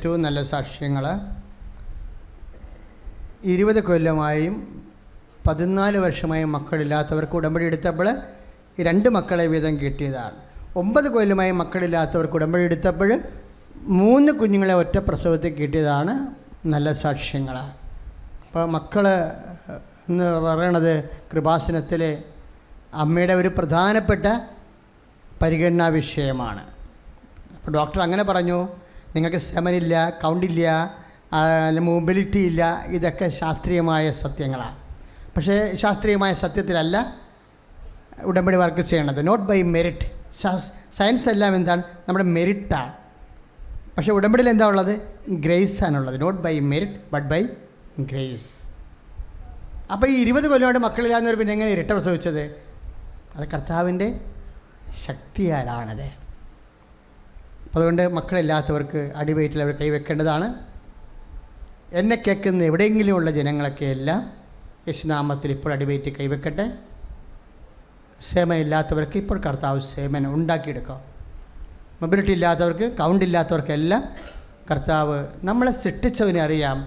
ഏറ്റവും നല്ല സാക്ഷ്യങ്ങൾ 20 കൊല്ലമായും 14 വർഷമായും മക്കളില്ലാത്തവർക്ക് ഉടമ്പടി എടുത്തപ്പോൾ 2 മക്കളെ വീതം കിട്ടിയതാണ്. 9 കൊല്ലമായി മക്കളില്ലാത്തവർക്ക് ഉടമ്പടി എടുത്തപ്പോൾ 3 കുഞ്ഞുങ്ങളെ ഒറ്റ പ്രസവത്തിൽ കിട്ടിയതാണ് നല്ല സാക്ഷ്യങ്ങൾ. അപ്പോൾ മക്കൾ എന്ന് പറയണത് കൃപാസനത്തിലെ അമ്മയുടെ ഒരു പ്രധാനപ്പെട്ട പരിഗണനാ വിഷയമാണ്. അപ്പോൾ ഡോക്ടർ അങ്ങനെ പറഞ്ഞു, നിങ്ങൾക്ക് സെമനില്ല, കൗണ്ടില്ല, മൊബിലിറ്റി ഇല്ല, ഇതൊക്കെ ശാസ്ത്രീയമായ സത്യങ്ങളാണ്. പക്ഷേ ശാസ്ത്രീയമായ സത്യത്തിലല്ല ഉടമ്പടി വർക്ക് ചെയ്യണത്. Not by merit. സയൻസ് എല്ലാം എന്താണ്? നമ്മുടെ മെറിറ്റാണ്. പക്ഷേ ഉടമ്പടിയിൽ എന്താ ഉള്ളത്? ഗ്രേസ് ആണുള്ളത്. Not by merit but by grace. അപ്പോൾ ഈ 20 കൊല്ലമായിട്ട് മക്കളില്ലാന്നവർ പിന്നെ എങ്ങനെ ഇരട്ട പ്രസവിച്ചത്? അത് കർത്താവിൻ്റെ ശക്തിയാലാണത്. അതുകൊണ്ട് മക്കളില്ലാത്തവർക്ക് അടിവയറ്റിൽ അവർ കൈവെക്കേണ്ടതാണ്. എന്നെ കേൾക്കുന്ന എവിടെയെങ്കിലുമുള്ള ജനങ്ങളൊക്കെ എല്ലാം യേശുനാമത്തിൽ ഇപ്പോൾ അടിവയറ്റിൽ കൈവെക്കട്ടെ. സേമൻ ഇല്ലാത്തവർക്ക് ഇപ്പോൾ കർത്താവ് സേമൻ ഉണ്ടാക്കിയെടുക്കുക. മൊബിലിറ്റി ഇല്ലാത്തവർക്ക്, കൗണ്ട് ഇല്ലാത്തവർക്കെല്ലാം കർത്താവ് നമ്മളെ സൃഷ്ടിച്ചവനെ അറിയാം.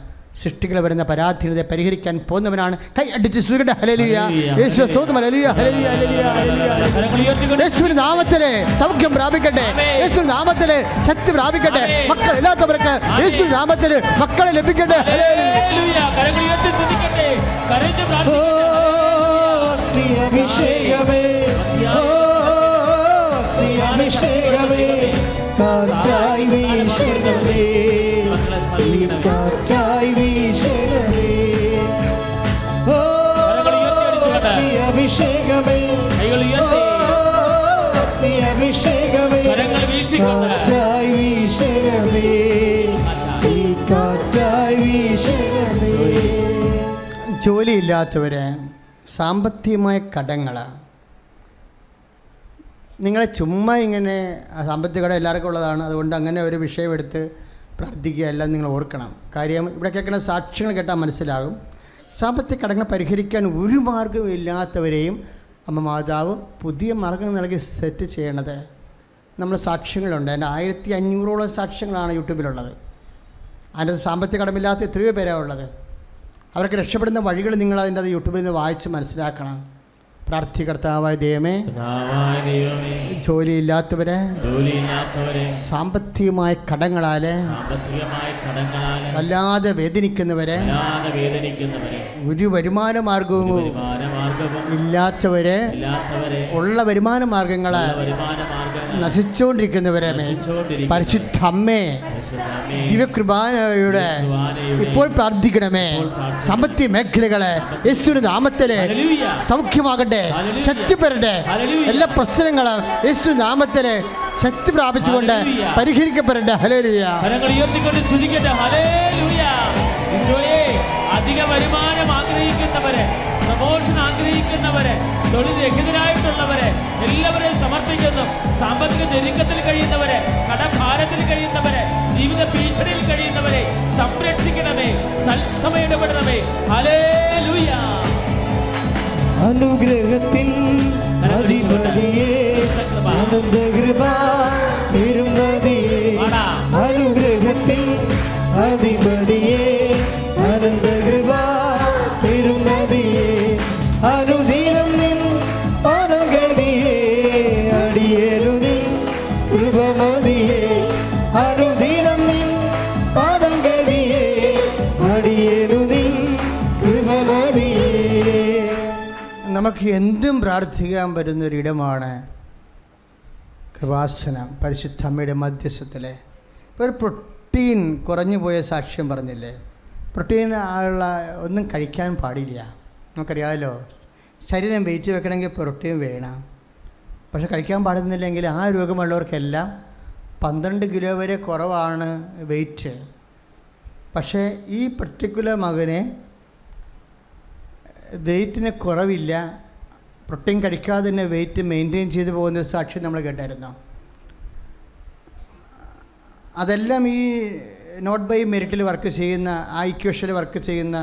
സൃഷ്ടികൾ വരുന്ന പരാധീനതയെ പരിഹരിക്കാൻ പോകുന്നവനാണ്. കൈ അടിച്ച് സ്വീകരിക്കട്ടെ. ഹല്ലേലൂയ, യേശുവേ സ്തോത്രം. Hallelujah, hallelujah, hallelujah. യേശുവിന്റെ നാമത്തിലെ സൗഖ്യം പ്രാപിക്കട്ടെ. യേശുവിന്റെ നാമത്തിലെ ശക്തി പ്രാപിക്കട്ടെ. മക്കൾ ഇല്ലാത്തവർക്ക് യേശുവിന്റെ നാമത്തിൽ മക്കളെ ലഭിക്കട്ടെ. ഹല്ലേലൂയ. അഭിഷേകമേ, അഭിഷേകമേ, കാറ്റായി വീശണമേ, കാറ്റായി വീശണമേ. ഓ അഭിഷേകമേ, അഭിഷേകമേ, കാറ്റായി വീശണമേ, കാറ്റായി വീശണമേ. ജോലിയില്ലാത്തവര്, സാമ്പത്തികമായ കടങ്ങൾ, നിങ്ങളെ ചുമ്മാ ഇങ്ങനെ സാമ്പത്തിക കടം എല്ലാവർക്കും ഉള്ളതാണ്. അതുകൊണ്ട് അങ്ങനെ ഒരു വിഷയമെടുത്ത് പ്രാർത്ഥിക്കുക എല്ലാം നിങ്ങൾ ഓർക്കണം. കാര്യം ഇവിടെ കേൾക്കുന്ന സാക്ഷ്യങ്ങൾ കേട്ടാൽ മനസ്സിലാകും. സാമ്പത്തിക കടങ്ങൾ പരിഹരിക്കാൻ ഒരു മാർഗ്ഗവും ഇല്ലാത്തവരെയും അമ്മ മാതാവ് പുതിയ മാർഗ്ഗം നൽകി സെറ്റ് ചെയ്യണത്. നമ്മൾ സാക്ഷ്യങ്ങളുണ്ട്. അതിൻ്റെ 1500ഓളം സാക്ഷ്യങ്ങളാണ് യൂട്യൂബിലുള്ളത്. അതിൻ്റെ സാമ്പത്തിക കടമില്ലാത്ത എത്രയോ പേരാണ് ഉള്ളത്. അവർക്ക് രക്ഷപ്പെടുന്ന വഴികൾ നിങ്ങൾ അതിൻ്റെ യൂട്യൂബിൽ നിന്ന് വായിച്ച് മനസ്സിലാക്കണം. പ്രാർത്ഥി കർത്താവായ ദൈവമേ, ജോലിയില്ലാത്തവരെ, സാമ്പത്തികമായ കടങ്ങളാല് വല്ലാതെ വേദനിക്കുന്നവരെ, ഒരു വരുമാന മാർഗവും ഇല്ലാത്തവരെ, ഉള്ള വരുമാന മാർഗങ്ങളെ നശിച്ചുകൊണ്ടിരിക്കുന്നവരെ പരിശുദ്ധ അമ്മേ, ദിവ്യകൃപാനയുടെ ഇപ്പോൾ പ്രാർത്ഥിക്കണമേ. സാമ്പത്തിക മേഖലകളെ യേശുവിന്റെ നാമത്തില് സൗഖ്യമാകട്ടെ, ശക്തി പെറട്ടെ. എല്ലാ പ്രശ്നങ്ങളും യേശു നാമത്തില് ശക്തി പ്രാപിച്ചുകൊണ്ട് പരിഹരിക്കപ്പെടട്ടെ. ഹല്ലേലൂയ. അധിക വരുമാനം ആഗ്രഹിക്കുന്നവരെ, പ്രമോഷൻ ആഗ്രഹിക്കുന്നവരെ, തൊഴിൽ രഹിതരായിട്ടുള്ളവരെ എല്ലാവരെയും സമർപ്പിക്കുന്നു. സാമ്പത്തിക ഞെരുക്കത്തിൽ കഴിയുന്നവരെ, കടഭാരത്തിൽ കഴിയുന്നവരെ, ജീവിത ഭീഷണിയിൽ കഴിയുന്നവരെ സംരക്ഷിക്കണമേ, തത്സമയം ഇടപെടണമേ. ഹല്ലേലൂയ. അനുഗ്രഹത്തിൻ അധിപതിയേ, ആനന്ദകൃപ പെരുന്നതിയേ, അനുഗ്രഹത്തിൻ അധിപതിയേ, ആനന്ദകൃപ പെരുന്നതിയേ, അനുദിനം നിൻ പാദഗതിയേ, അടിയേരുനിൻ കൃപമതിയേ, അനുദിനം നിൻ പാദഗതിയേ, അടിയേരുനിൻ കൃപമതിയേ. നമുക്ക് എന്തും പ്രാർത്ഥിക്കാൻ പറ്റുന്നൊരിടമാണ് കൃപാസനം. പരിശുദ്ധ അമ്മയുടെ മധ്യസ്ഥത്തിലെ ഒരു പ്രോട്ടീൻ കുറഞ്ഞു പോയ സാക്ഷ്യം പറഞ്ഞില്ലേ? പ്രോട്ടീൻ ഉള്ള ഒന്നും കഴിക്കാൻ പാടില്ല. നമുക്കറിയാമല്ലോ, ശരീരം വെയിറ്റ് വെക്കണമെങ്കിൽ പ്രോട്ടീൻ വേണം. പക്ഷെ കഴിക്കാൻ പാടുന്നില്ലെങ്കിൽ ആ രോഗമുള്ളവർക്കെല്ലാം 12 കിലോ വരെ കുറവാണ് വെയിറ്റ്. പക്ഷേ ഈ പർട്ടിക്കുലർ മകനെ വെയിറ്റിന് കുറവില്ല. പ്രോട്ടീൻ കഴിക്കാതെ തന്നെ വെയിറ്റ് മെയിൻറ്റെയിൻ ചെയ്തു പോകുന്നൊരു സാക്ഷ്യം നമ്മൾ കേട്ടായിരുന്നു. അതെല്ലാം ഈ നോട്ട് ബൈ മെറിറ്റിൽ വർക്ക് ചെയ്യുന്ന, ആ ഇക്വേഷനിൽ വർക്ക് ചെയ്യുന്ന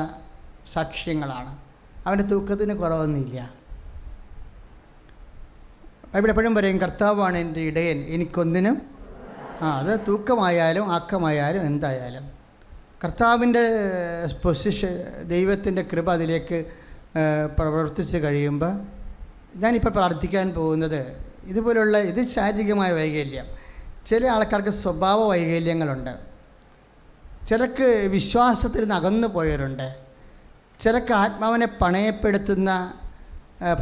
സാക്ഷ്യങ്ങളാണ്. അവൻ്റെ തൂക്കത്തിന് കുറവൊന്നുമില്ല. ബൈബിൾ എപ്പോഴും പറയും, കർത്താവാണ് എൻ്റെ ഇടയൻ, എനിക്കൊന്നിനും അത് തൂക്കമായാലും ആക്കമായാലും എന്തായാലും കർത്താവിൻ്റെ പൊസിഷൻ, ദൈവത്തിൻ്റെ കൃപ അതിലേക്ക് പ്രവർത്തിച്ച് കഴിയുമ്പോൾ ഞാനിപ്പോൾ പ്രാർത്ഥിക്കാൻ പോകുന്നത് ഇതുപോലുള്ള ഇത് ശാരീരികമായ വൈകല്യം. ചില ആൾക്കാർക്ക് സ്വഭാവ വൈകല്യങ്ങളുണ്ട്, ചിലർക്ക് വിശ്വാസത്തിൽ നിന്ന് അകന്നു പോയവരുണ്ട്, ചിലർക്ക് ആത്മാവിനെ പണയപ്പെടുത്തുന്ന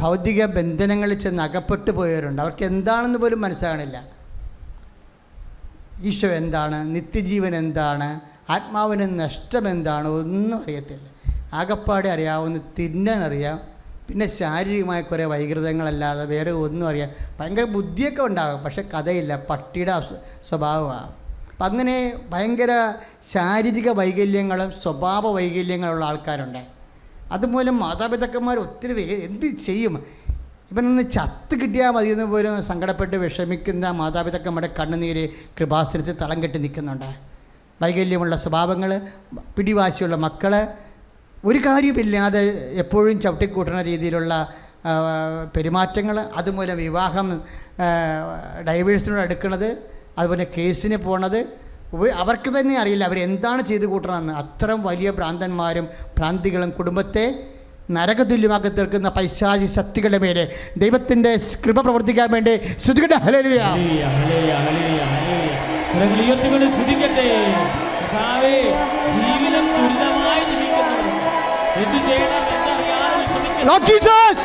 ഭൗതിക ബന്ധനങ്ങളിൽ ചെന്ന് അകപ്പെട്ടു പോയവരുണ്ട്. അവർക്ക് എന്താണെന്ന് പോലും മനസ്സിലാകണില്ല. ഈശോ എന്താണ്, നിത്യജീവൻ എന്താണ്, ആത്മാവിന് നഷ്ടം എന്താണ്, ഒന്നും അറിയത്തില്ല. ആകപ്പാടെ അറിയാവുന്ന തിന്നാനറിയാം, പിന്നെ ശാരീരികമായ കുറേ വൈകൃതങ്ങളല്ലാതെ വേറെ ഒന്നും അറിയാം. ഭയങ്കര ബുദ്ധിയൊക്കെ ഉണ്ടാകും, പക്ഷെ കഥയില്ല, പട്ടിയുടെ സ്വഭാവമാണ്. അപ്പം അങ്ങനെ ഭയങ്കര ശാരീരിക വൈകല്യങ്ങളും സ്വഭാവ വൈകല്യങ്ങളുള്ള ആൾക്കാരുണ്ട്. അതുമൂലം മാതാപിതാക്കന്മാർ ഒത്തിരി എന്ത് ചെയ്യും, ഇവനൊന്ന് ചത്ത് കിട്ടിയാൽ മതി എന്ന് പോലും സങ്കടപ്പെട്ട് വിഷമിക്കുന്ന മാതാപിതാക്കന്മാരുടെ കണ്ണുനീര് കൃപാസനത്തിൽ തളം കെട്ടി നിൽക്കുന്നുണ്ട്. വൈകല്യമുള്ള സ്വഭാവങ്ങൾ, പിടിവാശിയുള്ള മക്കൾ, ഒരു കാര്യമില്ലാതെ എപ്പോഴും ചവിട്ടിക്കൂട്ടുന്ന രീതിയിലുള്ള പെരുമാറ്റങ്ങൾ, അതുമൂലം വിവാഹം ഡൈവേഴ്സിനോട് അടുക്കുന്നത്, അതുപോലെ കേസിന് പോണത്, അവർക്ക് തന്നെ അറിയില്ല അവരെന്താണ് ചെയ്ത് കൂട്ടണമെന്ന്. അത്തരം വലിയ ഭ്രാന്തന്മാരും ഭ്രാന്തികളും കുടുംബത്തെ നരകതുല്യമാക്കി തീർക്കുന്ന പൈശാചിക ശക്തികളുടെ മേലെ ദൈവത്തിൻ്റെ കൃപ പ്രവർത്തിക്കാൻ വേണ്ടി സ്തുതിക്കട്ടെ. Hallelujah. Lord Jesus,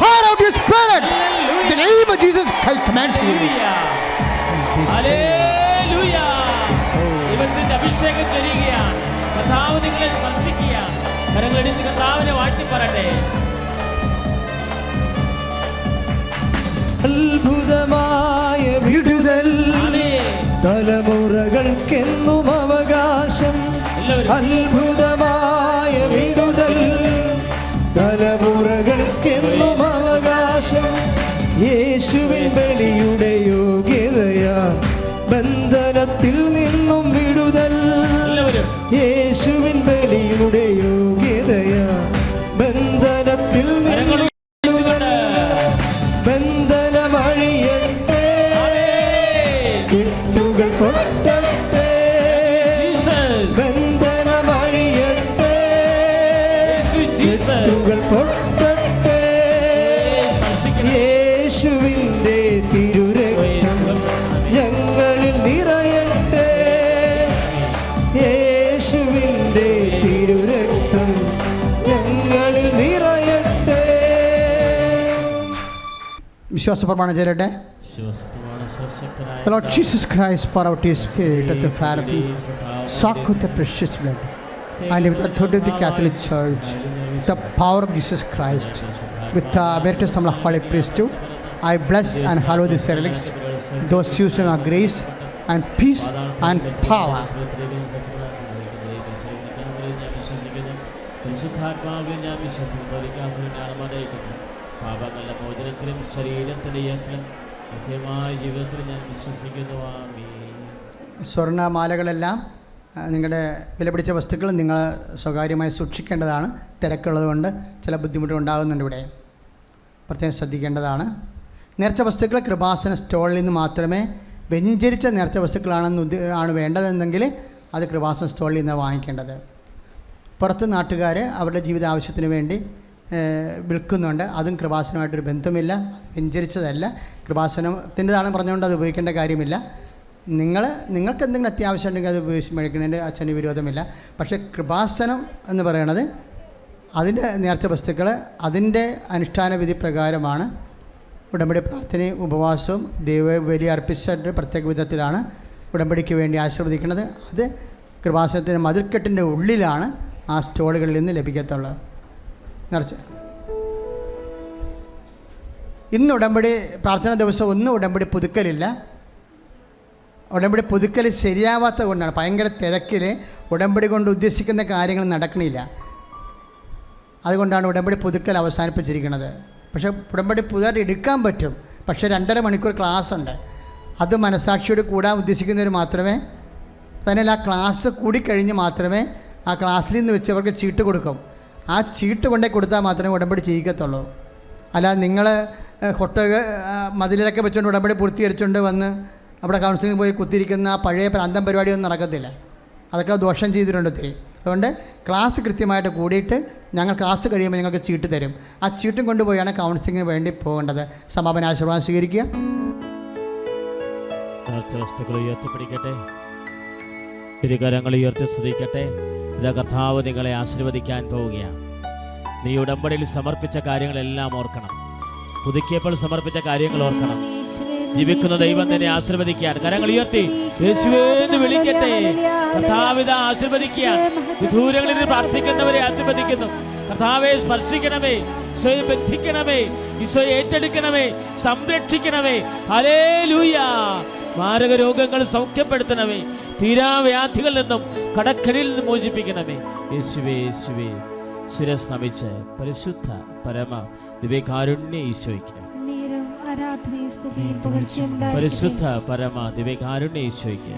pour out your spirit. In the name of Jesus, I command you. Hallelujah. ദൈവത്തിന്റെ അഭിഷേകം ചൊരിയുകയാണ്. കർത്താവ് നിങ്ങളെ സ്പർശിക്കുകയാണ്. കരങ്ങളടിച്ച് കർത്താവിനെ വാഴ്ത്തി പറയട്ടെ. അത്ഭുതമായ വിടുതൽ തലമുറകൾക്കെന്നും അവകാശം. അത്ഭുതമായ വിടുതൽ തലമുറകൾക്കെന്നും അവകാശം. യേശുവിൻ ബലിയുടെ യോഗ്യതയാ ബന്ധനത്തിൽ നിന്നും വിടുതൽ. യേശുവിൻ ബലിയുടെ യോഗ്യതയാ ബന്ധനത്തിൽ നിന്നും ബന്ധനമഴിയട്ടെ, കെട്ടുകൾ പൊട്ടട്ടെ, ബന്ധനമഴിയട്ടെ, കെട്ടുകൾ പൊട്ടട്ടെ. യേശുവിൻ്റെ തിരുരക്തം ഞങ്ങളിൽ നിറയട്ടെ, യേശുവിൻ്റെ തിരുരക്തം ഞങ്ങളിൽ നിറയട്ടെ. വിശ്വാസ പ്രമാണം ചെയ്യട്ടെ. The Lord Jesus Christ poured out His Spirit at the Pharisee, soaked with the precious blood, and with the authority of the Catholic Church, the power of Jesus Christ, with the emeritus of the Holy Priesthood, I bless and hallow these relics, those used in our grace and peace and power. പാപങ്ങളുടെ മോചനത്തിലും ശരീരത്തിലെ നിത്യമായ ജീവിതത്തിൽ ഞാൻ വിശ്വസിക്കുന്നു. ആമേൻ. സ്വർണ്ണമാലകളെല്ലാം നിങ്ങളുടെ വിലപിടിച്ച വസ്തുക്കൾ നിങ്ങൾ സ്വകാര്യമായി സൂക്ഷിക്കേണ്ടതാണ്. തിരക്കുള്ളതുകൊണ്ട് ചില ബുദ്ധിമുട്ടുകൾ ഉണ്ടാകുന്നുണ്ട്. ഇവിടെ പ്രത്യേകം ശ്രദ്ധിക്കേണ്ടതാണ്. നേർച്ച വസ്തുക്കൾ കൃപാസന സ്റ്റോളിൽ നിന്ന് മാത്രമേ, വെഞ്ചരിച്ച നേർച്ച വസ്തുക്കളാണ് വേണ്ടതെന്നെങ്കിൽ അത് കൃപാസന സ്റ്റോളിൽ നിന്ന് വാങ്ങിക്കേണ്ടത്. പുറത്ത് നാട്ടുകാർ അവരുടെ ജീവിത ആവശ്യത്തിന് വേണ്ടി വിൽക്കുന്നുണ്ട്. അതും കൃപാസനമായിട്ടൊരു ബന്ധമില്ല, വെഞ്ചരിച്ചതല്ല. കൃപാസനത്തിൻ്റെതാണെന്ന് പറഞ്ഞുകൊണ്ട് അത് ഉപയോഗിക്കേണ്ട കാര്യമില്ല. നിങ്ങൾക്ക് എന്തെങ്കിലും അത്യാവശ്യം ഉണ്ടെങ്കിൽ അത് ഉപയോഗിച്ച് മേടിക്കുന്നതിൻ്റെ അച്ഛന് വിരോധമില്ല. പക്ഷേ കൃപാസനം എന്ന് പറയണത് അതിൻ്റെ നേർച്ച വസ്തുക്കൾ അതിൻ്റെ അനുഷ്ഠാന വിധി പ്രകാരമാണ്. ഉടമ്പടി പ്രാർത്ഥനയും ഉപവാസവും ദൈവബലി അർപ്പിച്ചിട്ട് പ്രത്യേക വിധത്തിലാണ് ഉടമ്പടിക്ക് വേണ്ടി ആശീർവദിക്കുന്നത്. അത് കൃപാസനത്തിൻ്റെ മതിൽക്കെട്ടിൻ്റെ ഉള്ളിലാണ് ആ സ്റ്റോളുകളിൽ നിന്ന് ലഭിക്കത്തുള്ളത്. നിറച്ച് ഇന്ന് ഉടമ്പടി പ്രാർത്ഥന ദിവസം ഒന്നും ഉടമ്പടി പുതുക്കലില്ല. ഉടമ്പടി പുതുക്കൽ ശരിയാവാത്ത കൊണ്ടാണ്. ഭയങ്കര തിരക്കിൽ ഉടമ്പടി കൊണ്ട് ഉദ്ദേശിക്കുന്ന കാര്യങ്ങൾ നടക്കണില്ല. അതുകൊണ്ടാണ് ഉടമ്പടി പുതുക്കൽ അവസാനിപ്പിച്ചിരിക്കുന്നത്. പക്ഷേ ഉടമ്പടി പുതുതായിട്ട് എടുക്കാൻ പറ്റും. പക്ഷേ 2.5 മണിക്കൂർ ക്ലാസ് ഉണ്ട്. അത് മനസാക്ഷിയോട് കൂടാൻ ഉദ്ദേശിക്കുന്നവർ മാത്രമേ, തന്നെ ആ ക്ലാസ് കൂടിക്കഴിഞ്ഞ് മാത്രമേ ആ ക്ലാസ്സിൽ നിന്ന് വെച്ചവർക്ക് ചീട്ട് കൊടുക്കും. ആ ചീട്ട് കൊണ്ടേ കൊടുത്താൽ മാത്രമേ ഉടമ്പടി ചെയ്യിക്കത്തുള്ളൂ. അല്ലാതെ നിങ്ങൾ മതിലൊക്കെ വെച്ചുകൊണ്ട് ഉടമ്പടി പൂർത്തീകരിച്ചുകൊണ്ട് വന്ന് അവിടെ കൗൺസിലിംഗ് പോയി കുത്തിയിരിക്കുന്ന ആ പഴയ പ്രാന്തം പരിപാടിയൊന്നും നടക്കത്തില്ല. അതൊക്കെ ദോഷം ചെയ്തിട്ടുണ്ട് ഒത്തിരി. അതുകൊണ്ട് ക്ലാസ് കൃത്യമായിട്ട് കൂടിയിട്ട് ഞങ്ങൾ ക്ലാസ് കഴിയുമ്പോൾ ഞങ്ങൾക്ക് ചീട്ട് തരും. ആ ചീട്ടും കൊണ്ടുപോയാണ് കൗൺസിലിങ്ങിന് വേണ്ടി പോകേണ്ടത്. സമാപന ആശീർവാദം സ്വീകരിക്കുക. വസ്തുക്കൾ ഉയർത്തിപ്പിടിക്കട്ടെ, ഇരുകരങ്ങൾ ഉയർത്തി സ്തുതിക്കട്ടെ. ഇതാ കർത്താവ് നിങ്ങളെ ആശീർവദിക്കാൻ പോവുകയാണ്. നീ ഉടമ്പടിയിൽ സമർപ്പിച്ച കാര്യങ്ങളെല്ലാം ഓർക്കണം. പുതുക്കിയപ്പോൾ സമർപ്പിച്ച കാര്യങ്ങൾ ഓർക്കണം. ജീവിക്കുന്ന ദൈവം തന്നെ ആശീർവദിക്കാൻ കരങ്ങൾ ഉയർത്തി യേശുവേ എന്ന് വിളിക്കട്ടെ. കർത്താവിത ആശീർവദിക്കാൻ ദൂരങ്ങളിൽ നിന്ന് പ്രാർത്ഥിക്കുന്നവരെ ആശീർവദിക്കുന്നു. കർത്താവെ സ്പർശിക്കണമേ, ഈശോയെ ബന്ധിക്കണമേ, ഈശോയെ ഏറ്റെടുക്കണമേ, സംരക്ഷിക്കണമേ. ഹല്ലേലൂയ. മാരക രോഗങ്ങൾ സൗഖ്യപ്പെടുത്തണമേ, തീരാവ്യാധികളിൽ നിന്നും കടക്കലിൽ നിന്ന് മോചിപ്പിക്കണമേ. യേശുവേ യേശുവേ. ശിരസ് നമിച്ച് പരിശുദ്ധ പരമ ദിവ്യകാരുണ്യ ഈശോയ്ക്ക് പരിശുദ്ധ പരമ ദിവ്യകാരുണ്യ ഈശോയ്ക്ക്.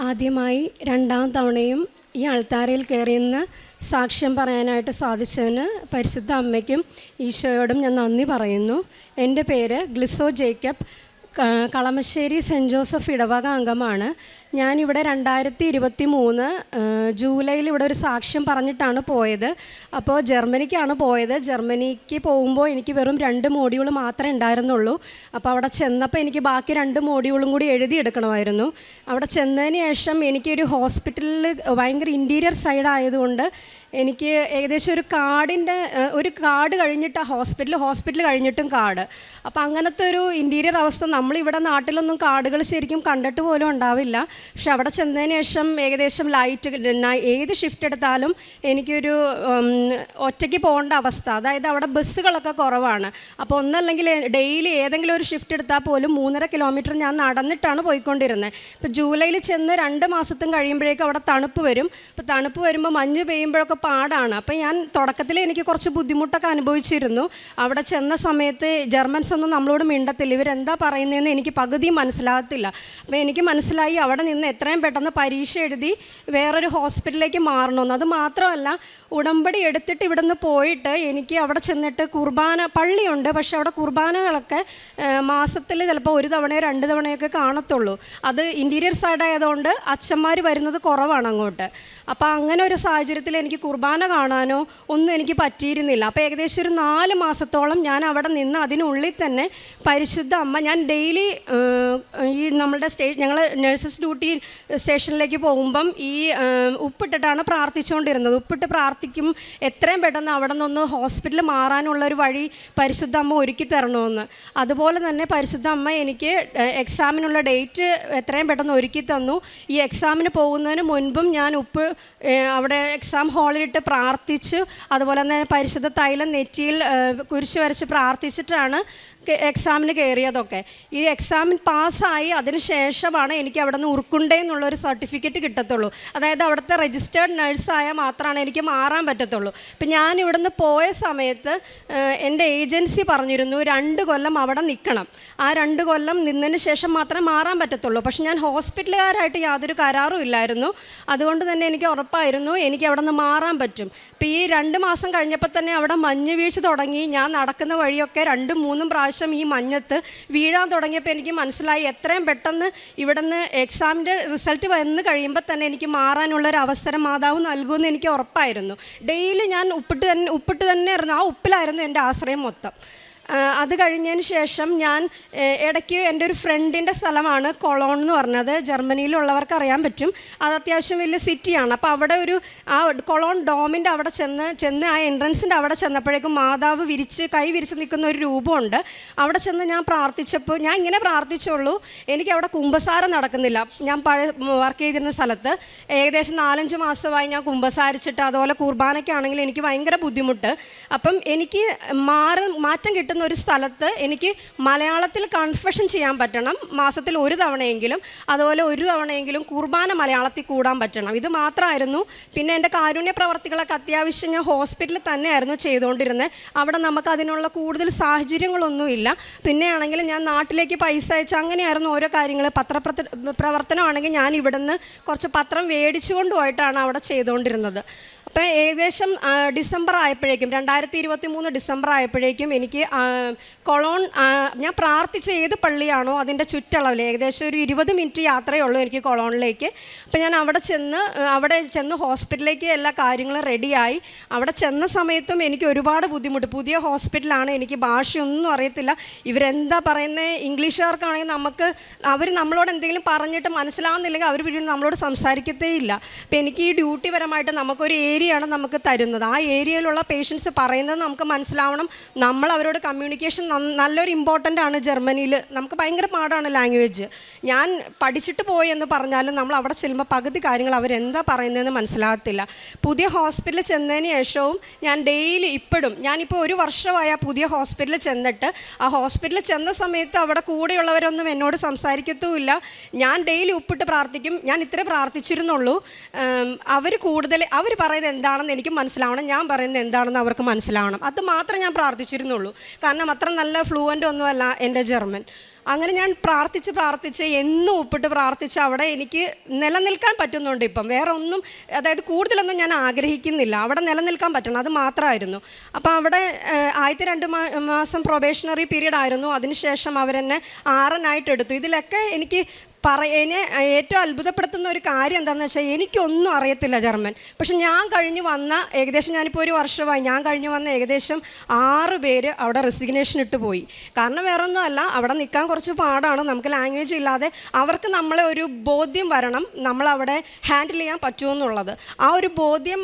ആദ്യമായി രണ്ടാം തവണയും ഈ അൾത്താരയിൽ കയറിയെന്ന് സാക്ഷ്യം പറയാനായിട്ട് സാധിച്ചതിന് പരിശുദ്ധ അമ്മയ്ക്കും ഈശോയോടും ഞാൻ നന്ദി പറയുന്നു. എൻ്റെ പേര് ഗ്ലിസോ ജേക്കബ്, കളമശ്ശേരി സെൻറ്റ് ജോസഫ് ഇടവക അംഗമാണ്. ഞാനിവിടെ 2023 ജൂലൈയിൽ ഇവിടെ ഒരു സാക്ഷ്യം പറഞ്ഞിട്ടാണ് പോയത്. അപ്പോൾ ജർമ്മനിക്കാണ് പോയത്. ജർമ്മനിക്ക് പോകുമ്പോൾ എനിക്ക് വെറും 2 മോഡ്യൂൾ മാത്രമേ ഉണ്ടായിരുന്നുള്ളൂ. അപ്പോൾ അവിടെ ചെന്നപ്പോൾ എനിക്ക് ബാക്കി 2 മോഡ്യൂളും കൂടി എഴുതിയെടുക്കണമായിരുന്നു. അവിടെ ചെന്നതിന് ശേഷം എനിക്കൊരു ഹോസ്പിറ്റലിൽ ഭയങ്കര ഇൻറ്റീരിയർ സൈഡ് ആയതുകൊണ്ട് എനിക്ക് ഏകദേശം ഒരു കാർഡ് കഴിഞ്ഞിട്ട് ഹോസ്പിറ്റൽ കഴിഞ്ഞിട്ടും കാർഡ്. അപ്പോൾ അങ്ങനത്തെ ഒരു ഇൻറ്റീരിയർ അവസ്ഥ നമ്മളിവിടെ നാട്ടിലൊന്നും കാർഡുകൾ ശരിക്കും കണ്ടിട്ട് പോലും ഉണ്ടാവില്ല. പക്ഷെ അവിടെ ചെന്നതിന് ശേഷം ഏകദേശം ഏത് ഷിഫ്റ്റ് എടുത്താലും എനിക്കൊരു ഒറ്റയ്ക്ക് പോകേണ്ട അവസ്ഥ. അതായത് അവിടെ ബസ്സുകളൊക്കെ കുറവാണ്. അപ്പോൾ ഒന്നല്ലെങ്കിൽ ഡെയിലി ഏതെങ്കിലും ഒരു ഷിഫ്റ്റ് എടുത്താൽ പോലും 3.5 കിലോമീറ്റർ ഞാൻ നടന്നിട്ടാണ് പോയിക്കൊണ്ടിരുന്നത്. ഇപ്പോൾ ജൂലൈയിൽ ചെന്ന് 2 മാസത്തും കഴിയുമ്പോഴേക്കും അവിടെ തണുപ്പ് വരും. അപ്പോൾ തണുപ്പ് വരുമ്പോൾ മഞ്ഞ് പെയ്യുമ്പോഴൊക്കെ പാടാണ്. അപ്പോൾ ഞാൻ തുടക്കത്തിൽ എനിക്ക് കുറച്ച് ബുദ്ധിമുട്ടൊക്കെ അനുഭവിച്ചിരുന്നു. അവിടെ ചെന്ന സമയത്ത് ജർമ്മൻസ് ഒന്നും നമ്മളോട് മിണ്ടത്തില്ല. ഇവരെന്താ പറയുന്നതെന്ന് എനിക്ക് പകുതിയും മനസ്സിലാകത്തില്ല. അപ്പോൾ എനിക്ക് മനസ്സിലായി അവിടെ നിന്ന് എത്രയും പെട്ടെന്ന് പരീക്ഷ എഴുതി വേറൊരു ഹോസ്പിറ്റലിലേക്ക് മാറണമെന്ന്. അത് മാത്രമല്ല, ഉടമ്പടി എടുത്തിട്ട് ഇവിടെ നിന്ന് പോയിട്ട് എനിക്ക് അവിടെ ചെന്നിട്ട് പള്ളിയുണ്ട്, പക്ഷെ അവിടെ കുർബാനകളൊക്കെ മാസത്തിൽ ചിലപ്പോൾ 1 തവണയോ 2 തവണയൊക്കെ കാണത്തുള്ളൂ. അത് ഇൻറ്റീരിയർ സൈഡ് ആയതുകൊണ്ട് അച്ഛന്മാർ വരുന്നത് കുറവാണ് അങ്ങോട്ട്. അപ്പോൾ അങ്ങനെ ഒരു സാഹചര്യത്തിൽ എനിക്ക് കുർബാന കാണാനോ ഒന്നും എനിക്ക് പറ്റിയിരുന്നില്ല. അപ്പോൾ ഏകദേശം ഒരു 4 മാസത്തോളം ഞാൻ അവിടെ നിന്ന് അതിനുള്ളിൽ തന്നെ പരിശുദ്ധ അമ്മ, ഞാൻ ഡെയിലി ഈ നമ്മളുടെ ഞങ്ങൾ നഴ്സസ് ഡ്യൂട്ടി സ്റ്റേഷനിലേക്ക് പോകുമ്പം ഈ ഉപ്പിട്ടിട്ടാണ് പ്രാർത്ഥിച്ചുകൊണ്ടിരുന്നത്. ഉപ്പിട്ട് പ്രാർത്ഥിക്കും എത്രയും പെട്ടെന്ന് അവിടെ നിന്ന് ഹോസ്പിറ്റലിൽ മാറാനുള്ളൊരു വഴി പരിശുദ്ധ അമ്മ ഒരുക്കി തരണമെന്ന്. അതുപോലെ തന്നെ പരിശുദ്ധ അമ്മ എനിക്ക് എക്സാമിനുള്ള ഡേറ്റ് എത്രയും പെട്ടെന്ന് ഒരുക്കി തന്നു. ഈ എക്സാമിന് പോകുന്നതിന് മുൻപും ഞാൻ അവിടെ എക്സാം ഹാളിലിട്ട് പ്രാർത്ഥിച്ചു. അതുപോലെ തന്നെ പരിശുദ്ധ തൈലം നെറ്റിയിൽ കുരിശ് വരച്ച് പ്രാർത്ഥിച്ചിട്ടാണ് എക്സാമിന് കയറിയതൊക്കെ. ഈ എക്സാമിന് പാസ്സായി അതിന് ശേഷമാണ് എനിക്ക് അവിടെ നിന്ന് ഉറുക്കുണ്ടേ എന്നുള്ളൊരു സർട്ടിഫിക്കറ്റ് കിട്ടത്തുള്ളൂ. അതായത് അവിടുത്തെ രജിസ്റ്റേർഡ് നഴ്സായാൽ മാത്രമാണ് എനിക്ക് മാറാൻ പറ്റത്തുള്ളൂ. ഇപ്പം ഞാൻ ഇവിടുന്ന് പോയ സമയത്ത് എൻ്റെ ഏജൻസി പറഞ്ഞിരുന്നു 2 കൊല്ലം അവിടെ നിൽക്കണം. ആ 2 കൊല്ലം നിന്നതിന് ശേഷം മാത്രമേ മാറാൻ പറ്റത്തുള്ളൂ. പക്ഷെ ഞാൻ ഹോസ്പിറ്റലുകാരായിട്ട് യാതൊരു കരാറും ഇല്ലായിരുന്നു. അതുകൊണ്ട് തന്നെ എനിക്ക് ഉറപ്പായിരുന്നു എനിക്ക് അവിടെ നിന്ന് മാറാൻ പറ്റും. ഇപ്പം ഈ 2 മാസം കഴിഞ്ഞപ്പോൾ തന്നെ അവിടെ മഞ്ഞ് വീഴ്ച തുടങ്ങി. ഞാൻ നടക്കുന്ന വഴിയൊക്കെ 2-3 പ്രാവശ്യം ഈ മഞ്ഞത്ത് വീഴാൻ തുടങ്ങിയപ്പോൾ എനിക്ക് മനസ്സിലായി എത്രയും പെട്ടെന്ന് ഇവിടെ നിന്ന് എക്സാമിൻ്റെ റിസൾട്ട് വന്ന് കഴിയുമ്പോൾ തന്നെ എനിക്ക് മാറാനുള്ളൊരു അവസരം മാതാവ് നൽകുമെന്ന് എനിക്ക് ഉറപ്പായിരുന്നു. ഡെയിലി ഞാൻ ഉപ്പിട്ട് തന്നെ ആയിരുന്നു. ആ ഉപ്പിലായിരുന്നു എൻ്റെ ആശ്രയം മൊത്തം. അത് കഴിഞ്ഞതിന് ശേഷം ഞാൻ ഇടയ്ക്ക് എൻ്റെ ഒരു ഫ്രണ്ടിൻ്റെ സ്ഥലമാണ് കൊളോൺ എന്ന് പറഞ്ഞത്. ജർമ്മനിയിലുള്ളവർക്ക് അറിയാൻ പറ്റും. അത് അത്യാവശ്യം വലിയ സിറ്റിയാണ്. അപ്പോൾ അവിടെ ആ കൊളോൺ ഡോമിൻ്റെ അവിടെ ചെന്ന് ആ എൻട്രൻസിൻ്റെ അവിടെ ചെന്നപ്പോഴേക്കും മാതാവ് കൈ വിരിച്ച് നിൽക്കുന്ന ഒരു രൂപമുണ്ട്. അവിടെ ചെന്ന് ഞാൻ പ്രാർത്ഥിച്ചപ്പോൾ ഞാൻ ഇങ്ങനെ പ്രാർത്ഥിച്ചുള്ളൂ. എനിക്ക് അവിടെ കുമ്പസാരം നടക്കുന്നില്ല. ഞാൻ വർക്ക് ചെയ്തിരുന്ന സ്ഥലത്ത് ഏകദേശം 4-5 മാസമായി ഞാൻ കുമ്പസാരിച്ചിട്ട്. അതുപോലെ കുർബാനയ്ക്കാണെങ്കിൽ എനിക്ക് ഭയങ്കര ബുദ്ധിമുട്ട്. അപ്പം എനിക്ക് മാറ്റം കിട്ടുന്ന ഒരു സ്ഥലത്ത് എനിക്ക് മലയാളത്തിൽ കൺഫെഷൻ ചെയ്യാൻ പറ്റണം മാസത്തിൽ 1 തവണയെങ്കിലും. അതുപോലെ 1 തവണയെങ്കിലും കുർബാന മലയാളത്തിൽ കൂടാൻ പറ്റണം. ഇത് മാത്രമായിരുന്നു. പിന്നെ എൻ്റെ കാരുണ്യ പ്രവർത്തികളൊക്കെ അത്യാവശ്യം ഞാൻ ഹോസ്പിറ്റലിൽ തന്നെയായിരുന്നു ചെയ്തുകൊണ്ടിരുന്നത്. അവിടെ നമുക്ക് അതിനുള്ള കൂടുതൽ സാഹചര്യങ്ങളൊന്നുമില്ല. പിന്നെയാണെങ്കിൽ ഞാൻ നാട്ടിലേക്ക് പൈസ അയച്ച് അങ്ങനെയായിരുന്നു ഓരോ കാര്യങ്ങൾ. പ്രവർത്തനമാണെങ്കിൽ ഞാൻ ഇവിടുന്ന് കുറച്ച് പത്രം മേടിച്ചു കൊണ്ടുപോയിട്ടാണ് അവിടെ ചെയ്തുകൊണ്ടിരുന്നത്. അപ്പോൾ ഏകദേശം ഡിസംബർ ആയപ്പോഴേക്കും 2023 ഡിസംബർ ആയപ്പോഴേക്കും എനിക്ക് കൊളോൺ, ഞാൻ പ്രാർത്ഥിച്ച ഏത് പള്ളിയാണോ അതിൻ്റെ ചുറ്റളവിൽ ഏകദേശം ഒരു 20 മിനിറ്റ് യാത്രയേ ഉള്ളൂ എനിക്ക് കൊളോണിലേക്ക്. അപ്പോൾ ഞാൻ അവിടെ ചെന്ന് ഹോസ്പിറ്റലിലേക്ക് എല്ലാ കാര്യങ്ങളും റെഡിയായി. അവിടെ ചെന്ന സമയത്തും എനിക്ക് ഒരുപാട് ബുദ്ധിമുട്ട്. പുതിയ ഹോസ്പിറ്റലാണ്, എനിക്ക് ഭാഷയൊന്നും അറിയത്തില്ല. ഇവരെന്താ പറയുന്നത്, ഇംഗ്ലീഷുകാർക്കാണെങ്കിൽ അവർ നമ്മളോട് എന്തെങ്കിലും പറഞ്ഞിട്ട് മനസ്സിലാവുന്നില്ലെങ്കിൽ അവർ പിന്നീട് നമ്മളോട് സംസാരിക്കത്തേ ഇല്ല. അപ്പോൾ എനിക്ക് ഈ ഡ്യൂട്ടി പരമായിട്ട് നമുക്കൊരു ഏരിയയാണ് നമുക്ക് തരുന്നത്. ആ ഏരിയയിലുള്ള പേഷ്യൻസ് പറയുന്നത് നമുക്ക് മനസ്സിലാവണം. നമ്മൾ അവരോട് കമ്മ്യൂണിക്കേഷൻ നല്ലൊരു ഇമ്പോർട്ടൻ്റ് ആണ്. ജർമ്മനിയിൽ നമുക്ക് ഭയങ്കര പാടാണ് ലാംഗ്വേജ്. ഞാൻ പഠിച്ചിട്ട് പോയി എന്ന് പറഞ്ഞാലും നമ്മൾ അവിടെ ചെല്ലുമ്പോൾ പകുതി കാര്യങ്ങൾ അവരെന്താ പറയുന്നതെന്ന് മനസ്സിലാകത്തില്ല. പുതിയ ഹോസ്പിറ്റലിൽ ചെന്നതിന് ശേഷവും ഞാൻ ഡെയിലി ഞാനിപ്പോൾ 1 വർഷമായ പുതിയ ഹോസ്പിറ്റലിൽ ചെന്നിട്ട് ആ ഹോസ്പിറ്റലിൽ ചെന്ന സമയത്ത് അവിടെ കൂടെയുള്ളവരൊന്നും എന്നോട് സംസാരിക്കത്തുമില്ല. ഞാൻ ഡെയിലി ഉപ്പിട്ട് പ്രാർത്ഥിക്കും. ഞാൻ ഇത്രേ പ്രാർത്ഥിച്ചിരുന്നുള്ളൂ. അവർ പറയുന്നത് എന്താണെന്ന് എനിക്ക് മനസ്സിലാവണം, ഞാൻ പറയുന്നത് എന്താണെന്ന് അവർക്ക് മനസ്സിലാവണം. അത് മാത്രമേ ഞാൻ പ്രാർത്ഥിച്ചിരുന്നുള്ളൂ. കാരണം അത്ര നല്ല ഫ്ലുവൻ്റ് ഒന്നുമല്ല എൻ്റെ ജർമ്മൻ. അങ്ങനെ ഞാൻ പ്രാർത്ഥിച്ച് എന്നും ഉപ്പിട്ട് പ്രാർത്ഥിച്ച് അവിടെ എനിക്ക് നിലനിൽക്കാൻ പറ്റുന്നുണ്ട്. ഇപ്പം വേറെ ഒന്നും, അതായത് കൂടുതലൊന്നും ഞാൻ ആഗ്രഹിക്കുന്നില്ല. അവിടെ നിലനിൽക്കാൻ പറ്റണം, അത് മാത്രമായിരുന്നു. അപ്പോൾ അവിടെ ആദ്യത്തെ 2 മാസം പ്രൊബേഷണറി പീരീഡ് ആയിരുന്നു. അതിനുശേഷം അവരെന്നെ ആറനായിട്ട് എടുത്തു. ഇതിലൊക്കെ എനിക്ക് എന്നെ ഏറ്റവും അത്ഭുതപ്പെടുത്തുന്ന ഒരു കാര്യം എന്താണെന്ന് വെച്ചാൽ, എനിക്കൊന്നും അറിയത്തില്ല ജർമ്മൻ. പക്ഷെ ഞാൻ കഴിഞ്ഞ് വന്ന ഏകദേശം, ഞാനിപ്പോൾ 1 വർഷമായി, ഞാൻ കഴിഞ്ഞ് വന്ന ഏകദേശം 6 പേര് അവിടെ റെസിഗ്നേഷൻ ഇട്ട് പോയി. കാരണം വേറെ ഒന്നുമല്ല, അവിടെ നിൽക്കാൻ കുറച്ച് പാടാണ്. നമുക്ക് ലാംഗ്വേജ് ഇല്ലാതെ അവർക്ക് നമ്മളെ ഒരു ബോധ്യം വരണം, നമ്മളവിടെ ഹാൻഡിൽ ചെയ്യാൻ പറ്റുമെന്നുള്ളത്. ആ ഒരു ബോധ്യം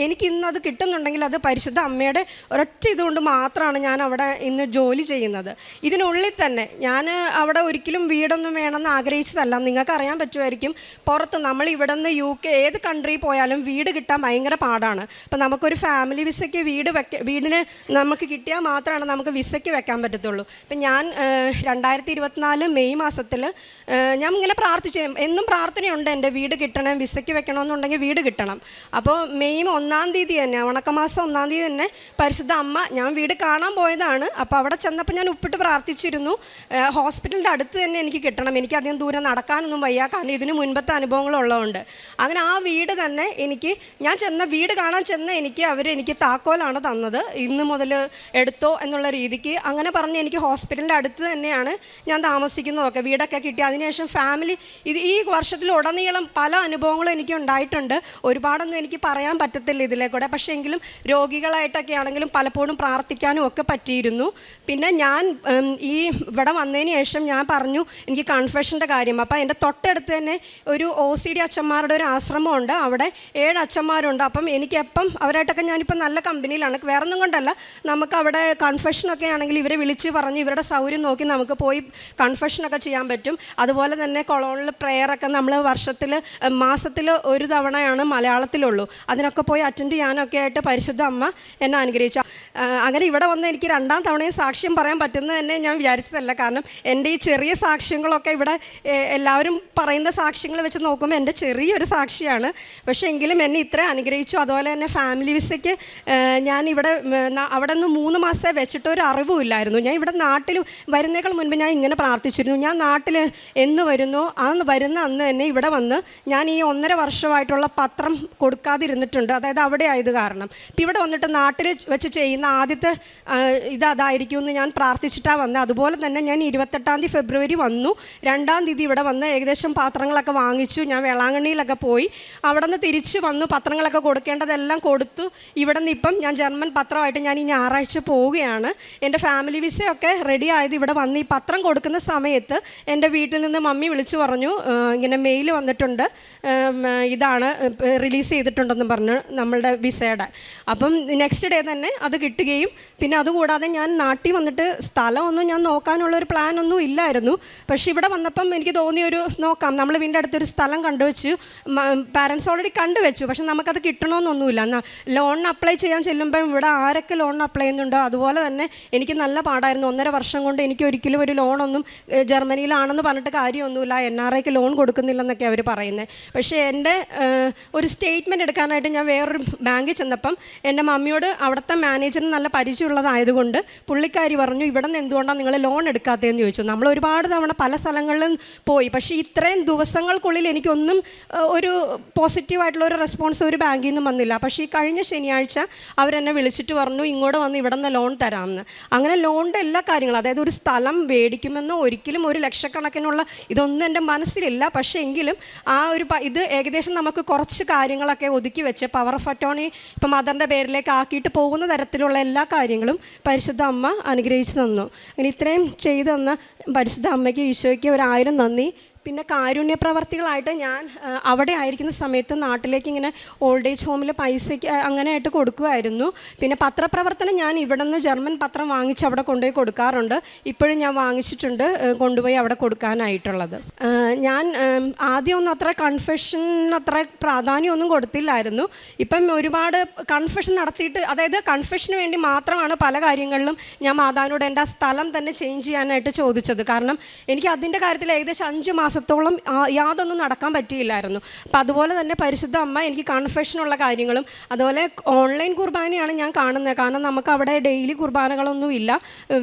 എനിക്ക് ഇന്നത് കിട്ടുന്നുണ്ടെങ്കിൽ അത് പരിശുദ്ധ അമ്മയുടെ ഒരൊറ്റ ഇതുകൊണ്ട് മാത്രമാണ് ഞാൻ അവിടെ ഇന്ന് ജോലി ചെയ്യുന്നത്. ഇതിനുള്ളിൽ തന്നെ ഞാൻ അവിടെ ഒരിക്കലും വീടൊന്നും വേണമെന്ന് ആഗ്രഹിച്ചത് അല്ല. നിങ്ങൾക്ക് അറിയാൻ പറ്റുമായിരിക്കും, പുറത്ത് നമ്മൾ ഇവിടെ നിന്ന് UK ഏത് കൺട്രി പോയാലും വീട് കിട്ടാൻ ഭയങ്കര പാടാണ്. അപ്പം നമുക്കൊരു ഫാമിലി വിസയ്ക്ക് വീടിന് നമുക്ക് കിട്ടിയാൽ മാത്രമാണ് നമുക്ക് വിസയ്ക്ക് വെക്കാൻ പറ്റത്തുള്ളൂ. അപ്പം ഞാൻ 2024 മെയ് മാസത്തിൽ ഞാൻ ഇങ്ങനെ പ്രാർത്ഥിച്ചു. എന്നും പ്രാർത്ഥനയുണ്ട്, എൻ്റെ വീട് കിട്ടണം, വിസയ്ക്ക് വെക്കണമെന്നുണ്ടെങ്കിൽ വീട് കിട്ടണം. അപ്പോൾ മെയ് 1-ാം തീയതി തന്നെ, ഉണക്കമാസം 1-ാം തീയതി തന്നെ പരിശുദ്ധ അമ്മ, ഞാൻ വീട് കാണാൻ പോയതാണ്. അപ്പോൾ അവിടെ ചെന്നപ്പോൾ ഞാൻ ഉപ്പിട്ട് പ്രാർത്ഥിച്ചിരുന്നു, ഹോസ്പിറ്റലിൻ്റെ അടുത്ത് തന്നെ എനിക്ക് കിട്ടണം, എനിക്ക് അധികം ദൂരം നടക്കാനൊന്നും വയ്യ, കാരണം ഇതിന് മുൻപത്തെ അനുഭവങ്ങളുള്ളതുകൊണ്ട്. അങ്ങനെ ആ വീട് തന്നെ ഞാൻ വീട് കാണാൻ എനിക്ക് താക്കോലാണ് തന്നത്, ഇന്ന് മുതൽ എടുത്തോ എന്നുള്ള രീതിക്ക്. അങ്ങനെ പറഞ്ഞ് എനിക്ക് ഹോസ്പിറ്റലിൻ്റെ അടുത്ത് തന്നെയാണ് ഞാൻ താമസിക്കുന്നതൊക്കെ. വീടൊക്കെ കിട്ടി. അതിനുശേഷം ഫാമിലി ഈ വർഷത്തിലുടനീളം പല അനുഭവങ്ങളും എനിക്ക് ഉണ്ടായിട്ടുണ്ട്. ഒരുപാടൊന്നും എനിക്ക് പറയാൻ പറ്റത്തില്ല ഇതിലെ കൂടെ. പക്ഷേ എങ്കിലും രോഗികളായിട്ടൊക്കെ ആണെങ്കിലും പലപ്പോഴും പ്രാർത്ഥിക്കാനും ഒക്കെ പറ്റിയിരുന്നു. പിന്നെ ഞാൻ ഇവിടെ വന്നതിന് ശേഷം ഞാൻ പറഞ്ഞു എനിക്ക് കൺഫെഷൻ്റെ കാര്യം. അപ്പോൾ എൻ്റെ തൊട്ടടുത്ത് തന്നെ ഒരു OCD അച്ഛന്മാരുടെ ഒരു ആശ്രമമുണ്ട്. അവിടെ 7 അച്ഛന്മാരുണ്ട്. അപ്പം എനിക്കെപ്പം അവരായിട്ടൊക്കെ ഞാനിപ്പോൾ നല്ല കമ്പനിയിലാണ്. വേറെ ഒന്നും കൊണ്ടല്ല, നമുക്ക് അവിടെ കൺഫെഷനൊക്കെ ആണെങ്കിൽ ഇവരെ വിളിച്ച് പറഞ്ഞ് ഇവരുടെ സൗകര്യം നോക്കി നമുക്ക് പോയി കൺഫെഷനൊക്കെ ചെയ്യാൻ പറ്റും. അതുപോലെ തന്നെ കൊളോണിൽ പ്രെയറൊക്കെ നമ്മൾ മാസത്തിൽ 1 തവണയാണ് മലയാളത്തിലുള്ളൂ. അതിനൊക്കെ പോയി അറ്റൻഡ് ചെയ്യാനൊക്കെ ആയിട്ട് പരിശുദ്ധ അമ്മ എന്നെ അനുഗ്രഹിച്ചു. അങ്ങനെ ഇവിടെ വന്ന് എനിക്ക് 2-ാം തവണയും സാക്ഷ്യം പറയാൻ പറ്റുന്നത് തന്നെ ഞാൻ വിചാരിച്ചതല്ല. കാരണം എൻ്റെ ഈ ചെറിയ സാക്ഷ്യങ്ങളൊക്കെ ഇവിടെ എല്ലാവരും പറയുന്ന സാക്ഷ്യങ്ങൾ വെച്ച് നോക്കുമ്പോൾ എൻ്റെ ചെറിയൊരു സാക്ഷിയാണ്. പക്ഷേ എങ്കിലും എന്നെ ഇത്ര അനുഗ്രഹിച്ചു. അതുപോലെ തന്നെ ഫാമിലി വിസയ്ക്ക് ഞാൻ അവിടെ നിന്ന് 3 മാസം വെച്ചിട്ടൊരു അറിവുമില്ലായിരുന്നു. ഞാൻ ഇവിടെ നാട്ടിൽ വരുന്നേക്കാൾ മുൻപ് ഞാൻ ഇങ്ങനെ പ്രാർത്ഥിച്ചിരുന്നു, ഞാൻ നാട്ടിൽ എന്ന് വരുന്നു വരുന്ന അന്ന് തന്നെ ഇവിടെ വന്ന് ഞാൻ ഈ 1.5 വർഷമായിട്ടുള്ള പത്രം കൊടുക്കാതിരുന്നിട്ടുണ്ട്. അതായത് അവിടെ ആയത് കാരണം. ഇപ്പം ഇവിടെ വന്നിട്ട് നാട്ടിൽ വെച്ച് ചെയ്യുന്ന ആദ്യത്തെ അതായിരിക്കും എന്ന് ഞാൻ പ്രാർത്ഥിച്ചിട്ടാണ് വന്നത്. അതുപോലെ തന്നെ ഞാൻ 28-ാം തീയതി ഫെബ്രുവരി വന്നു. 2-ാം തീയതി ഇവിടെ വന്ന് ഏകദേശം പാത്രങ്ങളൊക്കെ വാങ്ങിച്ചു. ഞാൻ വേളാങ്കണ്ണിയിലൊക്കെ പോയി. അവിടെ നിന്ന് തിരിച്ച് വന്നു, പത്രങ്ങളൊക്കെ കൊടുക്കേണ്ടതെല്ലാം കൊടുത്തു. ഇവിടെ നിന്ന് ഇപ്പം ഞാൻ ജർമ്മൻ പത്രമായിട്ട് ഞാൻ ഈ ഞായറാഴ്ച പോവുകയാണ്. എൻ്റെ ഫാമിലി വിസയൊക്കെ റെഡി ആയത് ഇവിടെ വന്ന് ഈ പത്രം കൊടുക്കുന്ന സമയത്ത് എൻ്റെ വീട്ടിൽ നിന്ന് മമ്മി വിളിച്ചു പറഞ്ഞു, ഇങ്ങനെ മെയിൽ വന്നിട്ടുണ്ട്, ഇതാണ് റിലീസ് ചെയ്തിട്ടുണ്ടെന്ന് പറഞ്ഞു നമ്മളുടെ വിസയുടെ. അപ്പം നെക്സ്റ്റ് ഡേ തന്നെ അത് കിട്ടുകയും പിന്നെ അതുകൂടാതെ ഞാൻ നാട്ടിൽ വന്നിട്ട് സ്ഥലമൊന്നും ഞാൻ നോക്കാനുള്ളൊരു പ്ലാനൊന്നും ഇല്ലായിരുന്നു. പക്ഷേ ഇവിടെ വന്നപ്പം എനിക്ക് തോന്നിയൊരു നോക്കാം, നമ്മൾ വീടിൻ്റെ അടുത്തൊരു സ്ഥലം കണ്ടുവച്ചു. Parents already കണ്ടുവച്ചു. പക്ഷെ നമുക്കത് കിട്ടണമെന്നൊന്നുമില്ല. എന്നാൽ ലോണിന് അപ്ലൈ ചെയ്യാൻ ചെല്ലുമ്പം ഇവിടെ ആരൊക്കെ ലോണിന് അപ്ലൈ ചെയ്യുന്നുണ്ടോ അതുപോലെ തന്നെ എനിക്ക് നല്ല പാടായിരുന്നു. 1.5 വർഷം കൊണ്ട് എനിക്ക് ഒരിക്കലും ഒരു ലോണൊന്നും ജർമ്മനിയിലാണെന്ന് പറഞ്ഞിട്ട് കാര്യമൊന്നുമില്ല, NRIക്ക് ലോൺ കൊടുക്കുന്നില്ലെന്നൊക്കെ അവർ പറയുന്നത്. പക്ഷേ എൻ്റെ ഒരു സ്റ്റേറ്റ്മെൻറ്റ് എടുക്കാനായിട്ട് ഞാൻ വേറൊരു ബാങ്കിൽ ചെന്നപ്പം എൻ്റെ മമ്മിയോട് അവിടുത്തെ മാനേജറിന് നല്ല പരിചയമുള്ളതായതുകൊണ്ട് പുള്ളിക്കാരി പറഞ്ഞു, ഇവിടെ നിന്ന് എന്തുകൊണ്ടാണ് നിങ്ങൾ ലോൺ എടുക്കാത്തതെന്ന് ചോദിച്ചു. നമ്മൾ ഒരുപാട് തവണ പല സ്ഥലങ്ങളിലും പോയി. പക്ഷേ ഇത്രയും ദിവസങ്ങൾക്കുള്ളിൽ എനിക്കൊന്നും ഒരു പോസിറ്റീവായിട്ടുള്ള ഒരു റെസ്പോൺസ് ഒരു ബാങ്കിൽ നിന്നും വന്നില്ല. പക്ഷേ ഈ കഴിഞ്ഞ ശനിയാഴ്ച അവരെന്നെ വിളിച്ചിട്ട് പറഞ്ഞു ഇങ്ങോട്ട് വന്ന് ഇവിടെ നിന്ന് ലോൺ തരാമെന്ന്. അങ്ങനെ ലോണിൻ്റെ എല്ലാ കാര്യങ്ങളും, അതായത് ഒരു സ്ഥലം മേടിക്കുമെന്നോ ഒരിക്കലും ഒരു ലക്ഷക്കണക്കിനുള്ള ഇതൊന്നും എൻ്റെ മനസ്സിലില്ല. പക്ഷേ എങ്കിലും ആ ഒരു ഇത് ഏകദേശം നമുക്ക് കുറച്ച് കാര്യങ്ങളൊക്കെ ഒതുക്കി വെച്ച് പവർ ഓഫ് അറ്റോർണി ഇപ്പം മദറിൻ്റെ പേരിലേക്ക് ആക്കിയിട്ട് പോകുന്ന തരത്തിലുള്ള എല്ലാ കാര്യങ്ങളും പരിശുദ്ധ അമ്മ അനുഗ്രഹിച്ച് തന്നു. അങ്ങനെ ഇത്രയും ചെയ്തു തന്ന പരിശുദ്ധ അമ്മയ്ക്ക് ഈശോയ്ക്ക് 1000 നന്ദി. പിന്നെ കാരുണ്യ പ്രവർത്തികളായിട്ട് ഞാൻ അവിടെ ആയിരിക്കുന്ന സമയത്ത് നാട്ടിലേക്ക് ഇങ്ങനെ ഓൾഡ് ഏജ് ഹോമിൽ പൈസയ്ക്ക് അങ്ങനെയായിട്ട് കൊടുക്കുമായിരുന്നു. പിന്നെ പത്രപ്രവർത്തനം ഞാൻ ഇവിടെ നിന്ന് ജർമ്മൻ പത്രം വാങ്ങിച്ച് അവിടെ കൊണ്ടുപോയി കൊടുക്കാറുണ്ട്. ഇപ്പോഴും ഞാൻ വാങ്ങിച്ചിട്ടുണ്ട് കൊണ്ടുപോയി അവിടെ കൊടുക്കാനായിട്ടുള്ളത്. ഞാൻ ആദ്യമൊന്നും അത്ര കൺഫെഷൻ അത്ര പ്രാധാന്യമൊന്നും കൊടുത്തില്ലായിരുന്നു. ഇപ്പം ഒരുപാട് കൺഫെഷൻ നടത്തിയിട്ട്, അതായത് കൺഫെഷന് വേണ്ടി മാത്രമാണ് പല കാര്യങ്ങളിലും ഞാൻ മാതാവിനോട് എൻ്റെ ആ സ്ഥലം തന്നെ ചേഞ്ച് ചെയ്യാനായിട്ട് ചോദിച്ചത്. കാരണം എനിക്ക് അതിൻ്റെ കാര്യത്തിൽ ഏകദേശം 5 മാസത്തോളം യാതൊന്നും നടക്കാൻ പറ്റിയില്ലായിരുന്നു. അപ്പം അതുപോലെ തന്നെ പരിശുദ്ധ അമ്മ എനിക്ക് കൺഫെഷനുള്ള കാര്യങ്ങളും, അതുപോലെ ഓൺലൈൻ കുർബാനയാണ് ഞാൻ കാണുന്നത്. കാരണം നമുക്ക് അവിടെ ഡെയിലി കുർബാനകളൊന്നും ഇല്ല,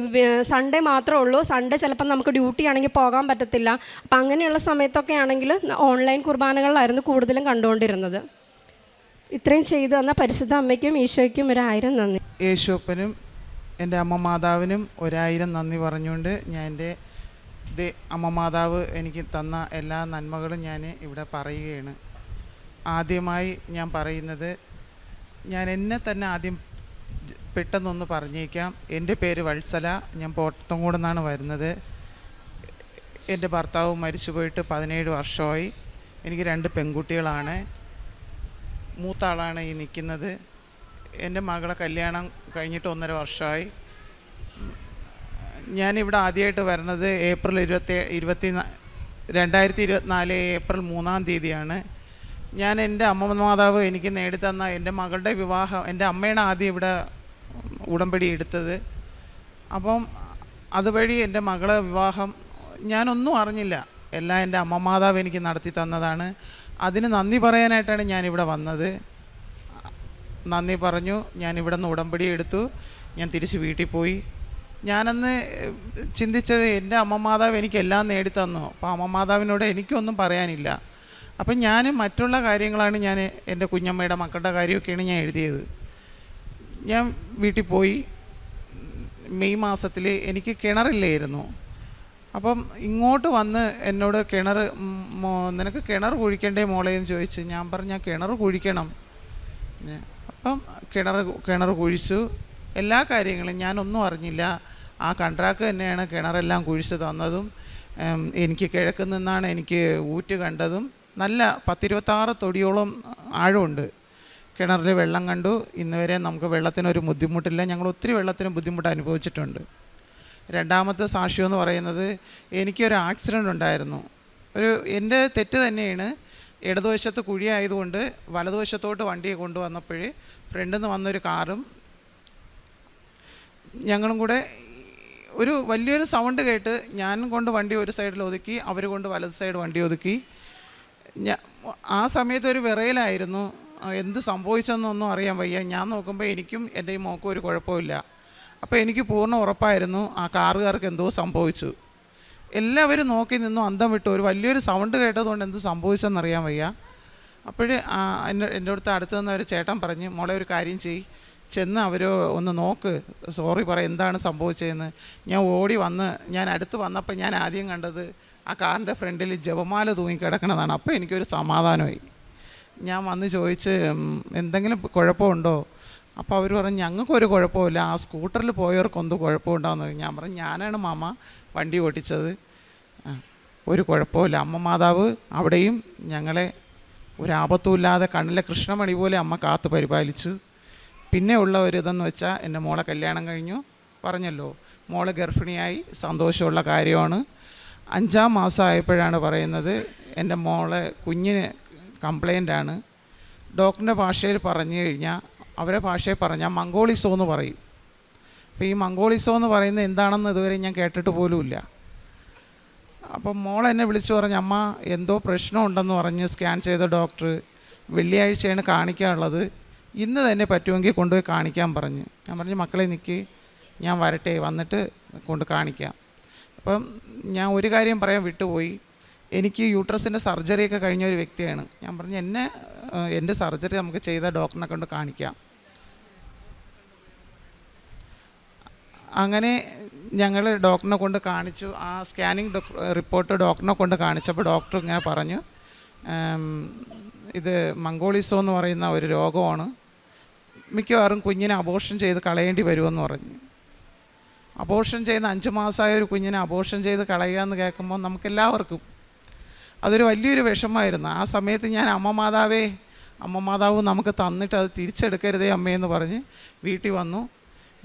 സൺഡേ മാത്രമേ ഉള്ളൂ. സൺഡേ ചിലപ്പോൾ നമുക്ക് ഡ്യൂട്ടി ആണെങ്കിൽ പോകാൻ പറ്റത്തില്ല. അപ്പം അങ്ങനെയുള്ള സമയത്തൊക്കെ ആണെങ്കിൽ ഓൺലൈൻ കുർബാനകളിലായിരുന്നു കൂടുതലും കണ്ടുകൊണ്ടിരുന്നത്. ഇത്രയും ചെയ്തു തന്ന പരിശുദ്ധ അമ്മയ്ക്കും ഈശോയ്ക്കും 1000 നന്ദി. യേശുപ്പനും എൻ്റെ അമ്മ മാതാവിനും 1000 നന്ദി പറഞ്ഞുകൊണ്ട് ഞാൻ എൻ്റെ അമ്മ മാതാവ് എനിക്ക് തന്ന എല്ലാ നന്മകളും ഞാൻ ഇവിടെ പറയുകയാണ്. ആദ്യമായി ഞാൻ പറയുന്നത്, ഞാൻ എന്നെ തന്നെ ആദ്യം പെട്ടെന്നൊന്ന് പറഞ്ഞേക്കാം. എൻ്റെ പേര് വത്സല, ഞാൻ പോട്ടങ്കോട് നിന്നാണ് വരുന്നത്. എൻ്റെ ഭർത്താവ് മരിച്ചു പോയിട്ട് 17 വർഷമായി. എനിക്ക് 2 പെൺകുട്ടികളാണ്. മൂത്ത ആളാണ് ഈ നിൽക്കുന്നത്. എൻ്റെ മകളെ കല്യാണം കഴിഞ്ഞിട്ട് 1.5 വർഷമായി. ഞാനിവിടെ ആദ്യമായിട്ട് വരുന്നത് ഏപ്രിൽ 2024 ഏപ്രിൽ 3-ാം തീയതിയാണ്. ഞാൻ എൻ്റെ അമ്മ മാതാവ് എനിക്ക് നേടിത്തന്ന എൻ്റെ മകളുടെ വിവാഹം, എൻ്റെ അമ്മയാണ് ആദ്യം ഇവിടെ ഉടമ്പടി എടുത്തത്. അപ്പം അതുവഴി എൻ്റെ മകളെ വിവാഹം ഞാനൊന്നും അറിഞ്ഞില്ല, എല്ലാം എൻ്റെ അമ്മ മാതാവ് എനിക്ക് നടത്തി തന്നതാണ്. അതിന് നന്ദി പറയാനായിട്ടാണ് ഞാനിവിടെ വന്നത്. നന്ദി പറഞ്ഞു. ഞാനിവിടെ നിന്ന് ഉടമ്പടി എടുത്തു. ഞാൻ തിരിച്ച് വീട്ടിൽ പോയി. ഞാനന്ന് ചിന്തിച്ചത്, എൻ്റെ അമ്മ മാതാവ് എനിക്കെല്ലാം നേടിത്തന്നു. അപ്പോൾ അമ്മ മാതാവിനോട് എനിക്കൊന്നും പറയാനില്ല. അപ്പം ഞാൻ മറ്റുള്ള കാര്യങ്ങളാണ് ഞാൻ എൻ്റെ കുഞ്ഞമ്മയുടെ മക്കളുടെ കാര്യമൊക്കെയാണ് ഞാൻ എഴുതിയത്. ഞാൻ വീട്ടിൽ പോയി. മെയ് മാസത്തിൽ എനിക്ക് കിണറില്ലായിരുന്നു. അപ്പം ഇങ്ങോട്ട് വന്ന് എന്നോട് നിനക്ക് കിണർ കുഴിക്കണ്ടേ മോളെ എന്ന് ചോദിച്ചു. ഞാൻ പറഞ്ഞു ഞാൻ കിണർ കുഴിക്കണം. അപ്പം കിണർ കുഴിച്ചു. എല്ലാ കാര്യങ്ങളും ഞാനൊന്നും അറിഞ്ഞില്ല. ആ കൺട്രാക്ട് തന്നെയാണ് കിണറെല്ലാം കുഴിച്ച് തന്നതും. എനിക്ക് കിഴക്ക് നിന്നാണ് എനിക്ക് ഊറ്റ് കണ്ടതും. നല്ല 10-26 തൊടിയോളം ആഴമുണ്ട് കിണറിൽ. വെള്ളം കണ്ടു. ഇന്ന് വരെ നമുക്ക് വെള്ളത്തിനൊരു ബുദ്ധിമുട്ടില്ല. ഞങ്ങൾ ഒത്തിരി വെള്ളത്തിന് ബുദ്ധിമുട്ട് അനുഭവിച്ചിട്ടുണ്ട്. രണ്ടാമത്തെ സാക്ഷ്യം എന്ന് പറയുന്നത്, എനിക്കൊരു ആക്സിഡൻ്റ് ഉണ്ടായിരുന്നു. എൻ്റെ തെറ്റ് തന്നെയാണ്. ഇടതുവശത്ത് കുഴിയായതുകൊണ്ട് വലതുവശത്തോട്ട് വണ്ടിയെ കൊണ്ടുവന്നപ്പോൾ ഫ്രണ്ടിൽ നിന്ന് വന്നൊരു കാറും ഞങ്ങളും കൂടെ ഒരു വലിയൊരു സൗണ്ട് കേട്ട് ഞാൻ കൊണ്ട് വണ്ടി ഒരു സൈഡിൽ ഒതുക്കി, അവർ കൊണ്ട് വലത് സൈഡ് വണ്ടി ഒതുക്കി. ആ സമയത്ത് ഒരു വിറയലായിരുന്നു. എന്ത് സംഭവിച്ചെന്നൊന്നും അറിയാൻ വയ്യ. ഞാൻ നോക്കുമ്പോൾ എനിക്കും എൻ്റെ ഈ മോക്കും ഒരു കുഴപ്പമില്ല. അപ്പോൾ എനിക്ക് പൂർണ്ണ ഉറപ്പായിരുന്നു ആ കാറുകാർക്ക് എന്തോ സംഭവിച്ചു. എല്ലാവരും നോക്കി നിന്നു അന്തം വിട്ടു. ഒരു വലിയൊരു സൗണ്ട് കേട്ടതുകൊണ്ട് എന്ത് സംഭവിച്ചെന്നറിയാൻ വയ്യ. അപ്പോൾ എൻ്റെ അടുത്ത് നിന്ന് ഒരു ചേട്ടൻ പറഞ്ഞ്, മോളെ ഒരു കാര്യം ചെന്ന് അവർ ഒന്ന് നോക്ക്, സോറി പറ, എന്താണ് സംഭവിച്ചതെന്ന്. ഞാൻ ഓടി വന്ന്, ഞാൻ അടുത്ത് വന്നപ്പോൾ ഞാൻ ആദ്യം കണ്ടത് ആ കാറിൻ്റെ ഫ്രണ്ടിൽ ജപമാല തൂങ്ങിക്കിടക്കണതാണ്. അപ്പോൾ എനിക്കൊരു സമാധാനമായി. ഞാൻ വന്ന് ചോദിച്ച് എന്തെങ്കിലും കുഴപ്പമുണ്ടോ? അപ്പോൾ അവർ പറഞ്ഞു ഞങ്ങൾക്കൊരു കുഴപ്പമില്ല, ആ സ്കൂട്ടറിൽ പോയവർക്കൊന്ത് കുഴപ്പമുണ്ടാകുന്നു. ഞാൻ പറഞ്ഞു ഞാനാണ് മാമ വണ്ടി ഓടിച്ചത്, ഒരു കുഴപ്പമില്ല. അമ്മ മാതാവ് അവിടെയും ഞങ്ങളെ ഒരാപത്തുമില്ലാതെ കണ്ണിലെ കൃഷ്ണമണി പോലെ അമ്മ കാത്തു പരിപാലിച്ചു. പിന്നെ ഉള്ള ഒരിതെന്ന് വെച്ചാൽ എൻ്റെ മോളെ കല്യാണം കഴിഞ്ഞു, പറഞ്ഞല്ലോ, മോളെ ഗർഭിണിയായി, സന്തോഷമുള്ള കാര്യമാണ്. 5-ാം മാസം ആയപ്പോഴാണ് പറയുന്നത് എൻ്റെ മോളെ കുഞ്ഞിന് കംപ്ലൈൻ്റാണ്. ഡോക്ടറിൻ്റെ ഭാഷയിൽ പറഞ്ഞു കഴിഞ്ഞാൽ, അവരെ ഭാഷയിൽ പറഞ്ഞാൽ മംഗോളിസോ എന്ന് പറയും. അപ്പോൾ ഈ മംഗോളിസോ എന്ന് പറയുന്നത് എന്താണെന്ന് ഇതുവരെ ഞാൻ കേട്ടിട്ട് പോലുമില്ല. അപ്പം മോളെന്നെ വിളിച്ചു പറഞ്ഞ് അമ്മ എന്തോ പ്രശ്നമുണ്ടെന്ന് പറഞ്ഞ് സ്കാൻ ചെയ്ത ഡോക്ടർ വെള്ളിയാഴ്ചയാണ് കാണിക്കാനുള്ളത്, ഇന്ന് തന്നെ പറ്റുമെങ്കിൽ കൊണ്ടുപോയി കാണിക്കാൻ പറഞ്ഞു. ഞാൻ പറഞ്ഞു മക്കളെ നിൽക്ക്, ഞാൻ വരട്ടെ, വന്നിട്ട് കൊണ്ട് കാണിക്കാം. അപ്പം ഞാൻ ഒരു കാര്യം പറയാൻ വിട്ടുപോയി. എനിക്ക് യൂട്രസിൻ്റെ സർജറിയൊക്കെ കഴിഞ്ഞ ഒരു വ്യക്തിയാണ്. ഞാൻ പറഞ്ഞു എൻ്റെ സർജറി നമുക്ക് ചെയ്ത ഡോക്ടറിനെ കൊണ്ട് കാണിക്കാം. അങ്ങനെ ഞങ്ങൾ ഡോക്ടറിനെ കൊണ്ട് കാണിച്ചു. ആ സ്കാനിങ് റിപ്പോർട്ട് ഡോക്ടറിനെ കൊണ്ട് കാണിച്ചപ്പോൾ ഡോക്ടർ ഇങ്ങനെ പറഞ്ഞു, ഇത് മംഗോളിസോ എന്ന് പറയുന്ന ഒരു രോഗമാണ്, മിക്കവാറും കുഞ്ഞിനെ അബോർഷൻ ചെയ്ത് കളയേണ്ടി വരുമെന്ന് പറഞ്ഞു. അബോർഷൻ ചെയ്യുന്ന 5 മാസമായ ഒരു കുഞ്ഞിനെ അബോർഷൻ ചെയ്ത് കളയുക എന്ന് കേൾക്കുമ്പോൾ നമുക്കെല്ലാവർക്കും അതൊരു വലിയൊരു വിഷമമായിരുന്നു. ആ സമയത്ത് ഞാൻ അമ്മ മാതാവ് നമുക്ക് തന്നിട്ട് അത് തിരിച്ചെടുക്കരുതേ അമ്മയെന്ന് പറഞ്ഞ് വീട്ടിൽ വന്നു.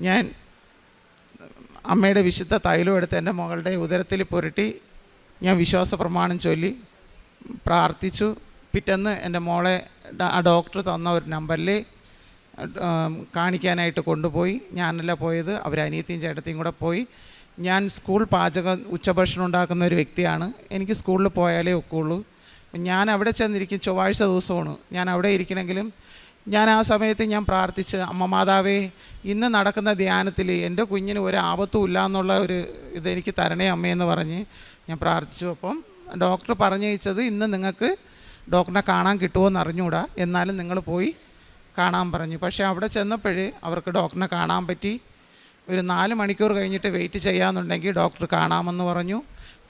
ഞാൻ അമ്മയുടെ വിശുദ്ധ തൈലം എടുത്ത് എൻ്റെ മകളുടെ ഉദരത്തിൽ പുരട്ടി ഞാൻ വിശ്വാസ പ്രമാണം ചൊല്ലി പ്രാർത്ഥിച്ചു. പിറ്റേന്ന് എൻ്റെ മോളെ ആ ഡോക്ടർ തന്ന ഒരു നമ്പറിൽ കാണിക്കാനായിട്ട് കൊണ്ടുപോയി. ഞാനല്ല പോയത്, അവർ അനിയത്തിയും ചേട്ടത്തിയും കൂടെ പോയി. ഞാൻ സ്കൂൾ ഉച്ചഭക്ഷണം ഉണ്ടാക്കുന്ന ഒരു വ്യക്തിയാണ്. എനിക്ക് സ്കൂളിൽ പോയാലേ ഒക്കുള്ളൂ. ഞാൻ അവിടെ ചെന്നിരിക്കും. ചൊവ്വാഴ്ച ദിവസമാണ് ഞാൻ അവിടെ ഇരിക്കണമെങ്കിലും ഞാൻ ആ സമയത്ത് ഞാൻ പ്രാർത്ഥിച്ച്, അമ്മ മാതാവേ, ഇന്ന് നടക്കുന്ന ധ്യാനത്തിൽ എൻ്റെ കുഞ്ഞിന് ഒരു ആപത്തും ഇല്ല എന്നുള്ള ഒരു ഇതെനിക്ക് തരണേ അമ്മയെന്ന് പറഞ്ഞ് ഞാൻ പ്രാർത്ഥിച്ചു. അപ്പം ഡോക്ടർ പറഞ്ഞയച്ചത്, ഇന്ന് നിങ്ങൾക്ക് ഡോക്ടറിനെ കാണാൻ കിട്ടുമോയെന്ന് അറിഞ്ഞുകൂടാ, എന്നാലും നിങ്ങൾ പോയി കാണാൻ പറഞ്ഞു. പക്ഷേ അവിടെ ചെന്നപ്പോഴേ അവർക്ക് ഡോക്ടറിനെ കാണാൻ പറ്റി. ഒരു 4 മണിക്കൂർ കഴിഞ്ഞിട്ട് വെയിറ്റ് ചെയ്യാമെന്നുണ്ടെങ്കിൽ ഡോക്ടർ കാണാമെന്ന് പറഞ്ഞു.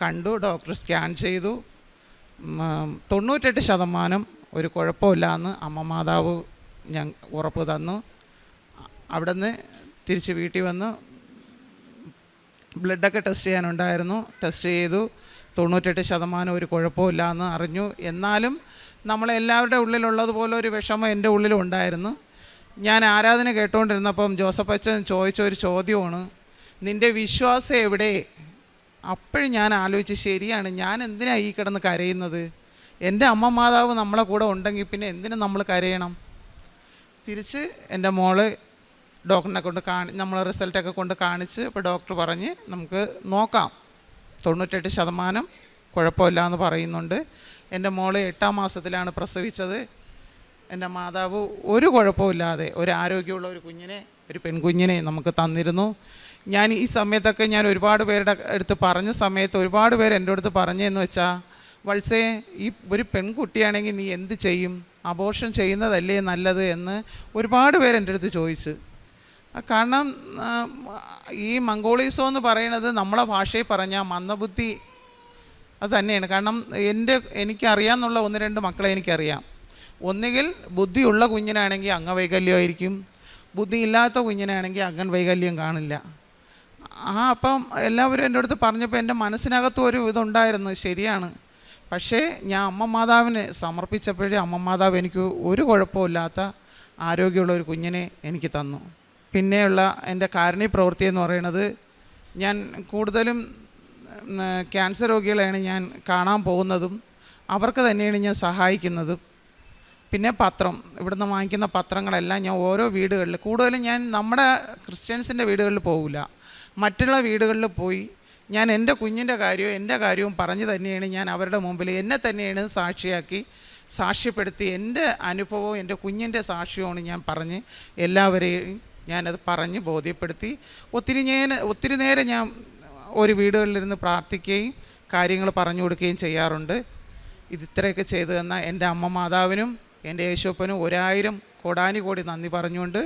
കണ്ടു. ഡോക്ടർ സ്കാൻ ചെയ്തു. 98% ഒരു കുഴപ്പമില്ലയെന്ന് അമ്മ മാതാവ് ഞാൻ ഉറപ്പ് തന്നു. അവിടെ നിന്ന് തിരിച്ച് വീട്ടിൽ വന്ന് ബ്ലഡൊക്കെ ടെസ്റ്റ് ചെയ്യാനുണ്ടായിരുന്നു. ടെസ്റ്റ് ചെയ്തു. 98% ഒരു കുഴപ്പമില്ലയെന്ന് അറിഞ്ഞു. എന്നാലും നമ്മളെല്ലാവരുടെ ഉള്ളിലുള്ളതുപോലെ ഒരു വിഷമം എൻ്റെ ഉള്ളിലും ഉണ്ടായിരുന്നു. ഞാൻ ആരാധന കേട്ടുകൊണ്ടിരുന്നപ്പം ജോസഫ് അച്ഛൻ ചോദിച്ച ഒരു ചോദ്യമാണ്, നിൻ്റെ വിശ്വാസം എവിടെ? അപ്പോഴും ഞാൻ ആലോചിച്ച്, ശരിയാണ്, ഞാൻ എന്തിനാണ് ഈ കിടന്ന് കരയുന്നത്? എൻ്റെ അമ്മ മാതാവ് നമ്മളെ കൂടെ ഉണ്ടെങ്കിൽ പിന്നെ എന്തിനും നമ്മൾ കരയണം? തിരിച്ച് എൻ്റെ മോള് ഡോക്ടറിനെ കൊണ്ട് നമ്മൾ റിസൾട്ടൊക്കെ കൊണ്ട് കാണിച്ച്. അപ്പോൾ ഡോക്ടർ പറഞ്ഞ് നമുക്ക് നോക്കാം, 98% കുഴപ്പമില്ല എന്ന് പറയുന്നുണ്ട്. എൻ്റെ മോള് 8ാം മാസത്തിലാണ് പ്രസവിച്ചത്. എൻ്റെ മാതാവ് ഒരു കുഴപ്പമില്ലാതെ ഒരു ആരോഗ്യമുള്ള ഒരു കുഞ്ഞിനെ, ഒരു പെൺകുഞ്ഞിനെ നമുക്ക് തന്നിരുന്നു. ഞാൻ ഈ സമയത്തൊക്കെ ഞാൻ ഒരുപാട് പേരുടെ അടുത്ത് പറഞ്ഞ സമയത്ത് ഒരുപാട് പേര് എൻ്റെ അടുത്ത് പറഞ്ഞതെന്ന് വെച്ചാൽ, വത്സേ, ഈ ഒരു പെൺകുട്ടിയാണെങ്കിൽ നീ എന്ത് ചെയ്യും? അബോർഷൻ ചെയ്യുന്നതല്ലേ നല്ലത് എന്ന് ഒരുപാട് പേര് എൻ്റെ അടുത്ത് ചോദിച്ചു. കാരണം ഈ മംഗോളിസോ എന്ന് പറയുന്നത് നമ്മളെ ഭാഷയിൽ പറഞ്ഞാൽ മന്ദബുദ്ധി അത് തന്നെയാണ്. കാരണം എനിക്കറിയാമെന്നുള്ള 1-2 മക്കളെ എനിക്കറിയാം. ഒന്നുകിൽ ബുദ്ധിയുള്ള കുഞ്ഞിനാണെങ്കിൽ അംഗവൈകല്യമായിരിക്കും, ബുദ്ധിയില്ലാത്ത കുഞ്ഞിനാണെങ്കിൽ അംഗവൈകല്യം കാണില്ല. അപ്പം എല്ലാവരും എൻ്റെ അടുത്ത് പറഞ്ഞപ്പോൾ എൻ്റെ മനസ്സിനകത്തും ഒരു ഇതുണ്ടായിരുന്നു, ശരിയാണ്. പക്ഷേ ഞാൻ അമ്മ മാതാവിനെ സമർപ്പിച്ചപ്പോഴേ അമ്മ മാതാവ് എനിക്ക് ഒരു കുഴപ്പമില്ലാത്ത ആരോഗ്യമുള്ള ഒരു കുഞ്ഞിനെ എനിക്ക് തന്നു. പിന്നെയുള്ള എൻ്റെ കാരുണ്യ പ്രവൃത്തി എന്ന് പറയുന്നത്, ഞാൻ കൂടുതലും ക്യാൻസർ രോഗികളെയാണ് ഞാൻ കാണാൻ പോകുന്നതും അവർക്ക് തന്നെയാണ് ഞാൻ സഹായിക്കുന്നതും. പിന്നെ പത്രം, ഇവിടുന്ന് വാങ്ങിക്കുന്ന പത്രങ്ങളെല്ലാം ഞാൻ ഓരോ വീടുകളിൽ, കൂടുതലും ഞാൻ നമ്മുടെ ക്രിസ്ത്യൻസിൻ്റെ വീടുകളിൽ പോകില്ല, മറ്റുള്ള വീടുകളിൽ പോയി ഞാൻ എൻ്റെ കുഞ്ഞിൻ്റെ കാര്യവും പറഞ്ഞു തന്നെയാണ് ഞാൻ അവരുടെ മുമ്പിൽ എന്നെ തന്നെയാണ് സാക്ഷ്യപ്പെടുത്തി എൻ്റെ അനുഭവവും എൻ്റെ കുഞ്ഞിൻ്റെ സാക്ഷ്യവുമാണ് ഞാൻ പറഞ്ഞ് എല്ലാവരെയും ഞാനത് പറഞ്ഞ് ബോധ്യപ്പെടുത്തി. ഒത്തിരി നേരം ഞാൻ ഒരു വീടുകളിലിരുന്ന് പ്രാർത്ഥിക്കുകയും കാര്യങ്ങൾ പറഞ്ഞു കൊടുക്കുകയും ചെയ്യാറുണ്ട്. ഇത്രയൊക്കെ ചെയ്തു തന്ന എൻ്റെ അമ്മ മാതാവിനും എൻ്റെ യേശുപ്പനും 1000 കോടാനുകോടി നന്ദി പറഞ്ഞുകൊണ്ട്